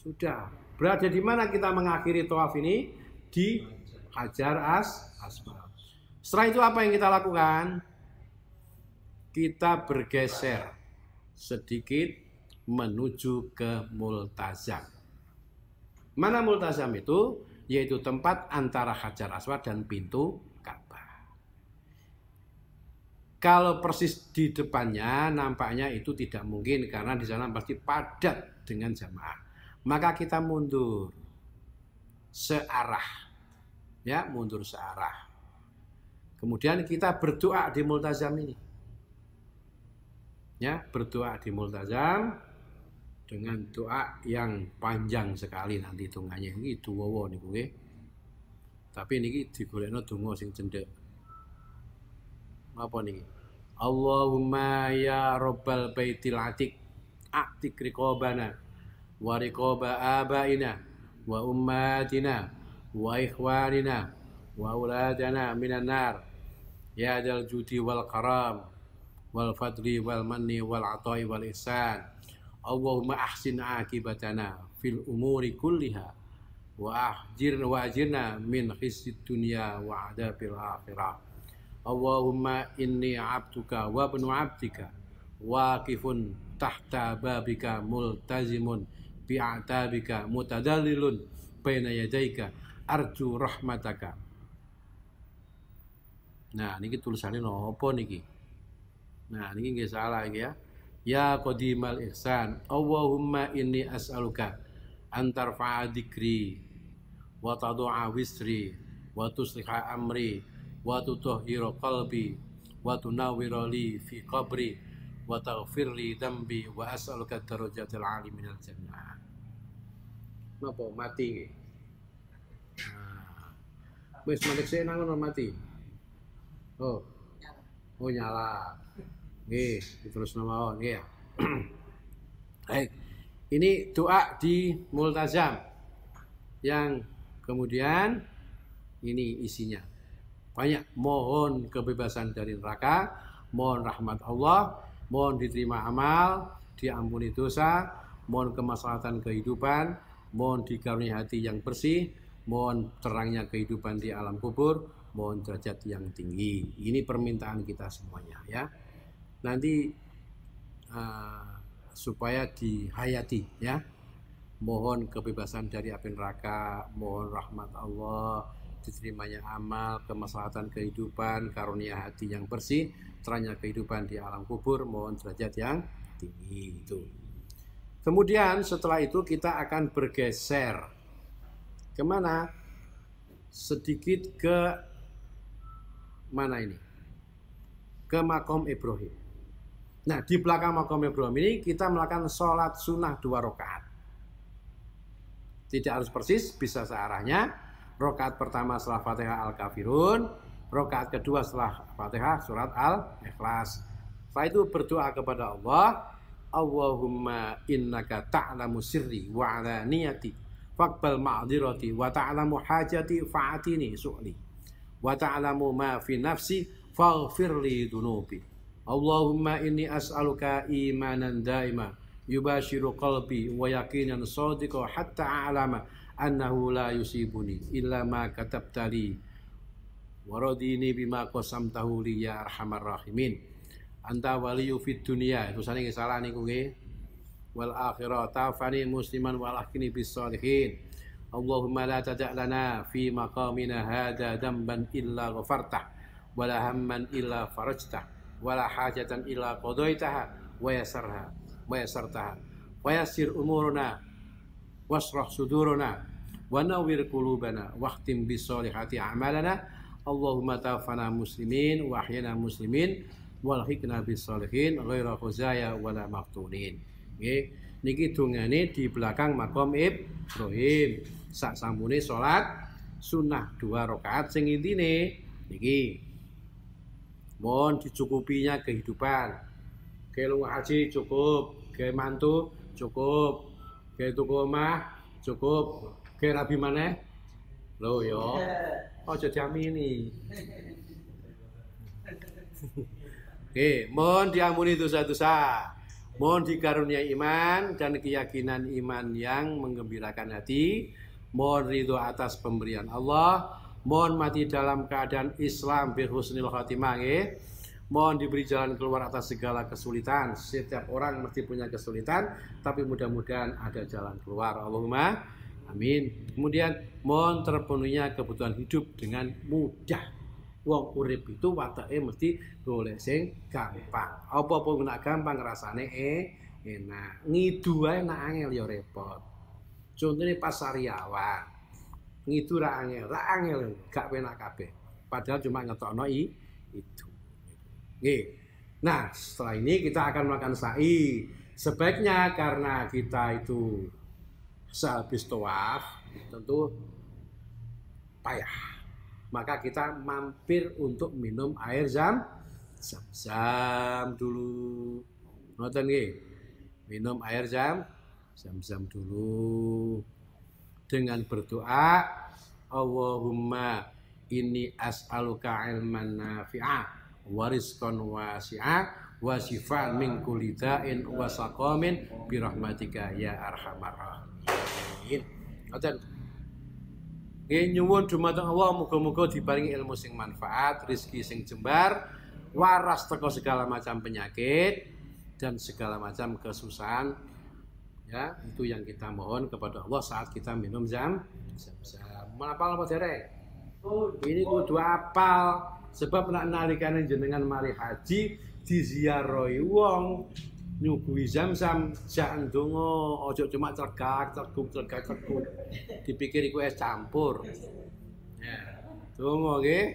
Sudah. Berada di mana kita mengakhiri tawaf ini? Di Hajar Aswad. Setelah itu apa yang kita lakukan? Kita bergeser sedikit menuju ke Multazam. Mana Multazam itu? yaitu tempat antara Hajar Aswad dan pintu Ka'bah. Kalau persis di depannya nampaknya itu tidak mungkin karena di sana pasti padat dengan jamaah. Maka kita mundur searah. Ya, mundur searah. Kemudian kita berdoa di multazam ini. Ya, berdoa di multazam dengan doa yang panjang sekali nanti hitungannya ini duwowo niku nggih. Tapi niki digolekno donga sing cendhek. Apa niki? Allahumma ya rabbal baitil atiq a'tiq riqabana wa riqaba abaina wa ummatina wa ikhwanina wa auladana minan nar ya dal judi wal karam wal fadli wal manni wal ata'i wal ihsan. Allahumma ahsin akibatana fil umuri kulliha wa ajirna min khizyid dunya wa adabil akhirah. Allahumma inni abduka wa ibnu abdika waqifun tahta babika multazimun bi'atabika mutadallilun baina yadayka arju rahmataka. Nah, niki tulisannya nopo niki? Nah, niki nggih salah iki ya. Ya qadimal ihsan, Allahumma inni as'aluka antarfa'a dzikri wa tadu'a wisri wa tusliha amri wa tutahhira qalbi wa tunawwira li fi qabri wa taghfir li dambi wa as'aluka darajatil 'ali minal jannah. Napa mati? Nah. Wis mati sik nang ngono mati. Oh. Oh nyala. Nggih, terus mawon nggih. Baik. Ini doa di multazam yang kemudian ini isinya banyak mohon kebebasan dari neraka, mohon rahmat Allah, mohon diterima amal, diampuni dosa, mohon kemaslahatan kehidupan, mohon dikaruniai hati yang bersih, mohon terangnya kehidupan di alam kubur, mohon derajat yang tinggi. Ini permintaan kita semuanya ya. Nanti supaya dihayati ya. Mohon kebebasan dari api neraka, mohon rahmat Allah, diterimanya amal, kemaslahatan kehidupan, karunia hati yang bersih, terangnya kehidupan di alam kubur, mohon derajat yang tinggi itu. Kemudian setelah itu kita akan bergeser kemana? Sedikit ke mana ini? Ke Maqam Ibrahim. Nah, di belakang Maqam Ibrahim ini kita melakukan sholat sunnah 2 rakaat. Tidak harus persis, bisa searahnya. Rakaat pertama setelah Fatihah Al-Kafirun, rakaat kedua setelah Fatihah surat Al-Ikhlas. Setelah itu berdoa kepada Allah, Allahumma innaka ta'lamu sirri wa alaniyati faqbal ma'dzirati wa ta'lamu hajati fa'atini su'li wa ta'lamu ma fi nafsi faghfirli dunubi. Allahumma inni as'aluka imanan daima yubashiru qalbi wa yaqinan sadiqa hatta a'lama annahu la yusibuni illa ma katabtali wa radini bima qasamtahu li ya arhamar rahimin. Anta waliyu fid dunya, itu sana salah niku nggih. Wal akhirah tafani musliman wal akhini bis salihin. Allahumma la tada' lana fi maqamina hadza damban illa ghafartah wala hamman illa farajtah wala hajatan illa qadaitaha wa yasartaha wa yassir umuruna wasrah suduruna wa nawwir qulubana waqtim bis solihati a'malana. Allahumma tawfana muslimin wa ahyina muslimin wal hikna bis solihin ghaira khuzaya wala maftunin. Nggih, niki dongane di belakang Maqam Ibrahim. Sak sampune salat sunnah 2 rakaat sing intine niki mohon dicukupinya kehidupan. Ke lunga haji cukup, ke mantu cukup, ke tuku omah cukup, ke rabi maneh. Lho yo. Aja diamini. Oke, mohon diampuni dosa-dosa, mohon dikaruniai iman dan keyakinan iman yang menggembirakan hati, mohon ridho atas pemberian Allah, mohon mati dalam keadaan Islam bi husnil khatimah, mohon diberi jalan keluar atas segala kesulitan. Setiap orang mesti punya kesulitan, tapi mudah-mudahan ada jalan keluar. Allahumma Amin. Kemudian mohon terpenuhinya kebutuhan hidup dengan mudah. Wong urip itu watake mesti golek sing gampang. Apa-apa nak gampang rasane enak. Ngidu ae nak angel ya repot. Contohnya pas Sariawan. Ngidu ra angel gak penak kabeh. Padahal cuma ngetokno itu. Nggih. Nah, setelah ini kita akan melakukan sa'i. Sebaiknya karena kita itu sehabis tawaf tentu payah. Maka kita mampir untuk minum air zam-zam dulu. Ngoten nggih. Minum air zam-zam dulu. Dengan berdoa, Allahumma inni as'aluka ilman nafi'a wa rizqan wasi'a wa shifaan min kulli da'in wa saqamin bi rahmatika ya arhamar rahimin. Ngoten. Nyuwun dumateng Allah muga-muga diparingi ilmu sing manfaat, rezeki sing jembar, waras teko segala macam penyakit dan segala macam kesusahan. Ya, itu yang kita mohon kepada Allah saat kita minum zam-zam. Menapal apa derek? Ini kudu apal sebab nek nalikane jenengan mari haji diziarahi wong nyuguhi zam-zam jak ndonga aja cuma cegak dipikir iku es campur ya ndonga nggih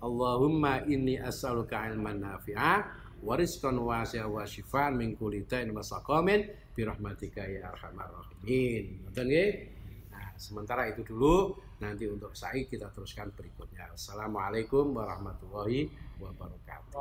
Allahumma inni as'aluka ilman nafi'a wa rizqan wasi'a wa shifaan min kulli da'in wa saqamin bi rahmatika ya arhamar rahimin. Ngoten nggih. Nah, sementara itu dulu, nanti untuk sa'i kita teruskan berikutnya. Assalamualaikum warahmatullahi wabarakatuh.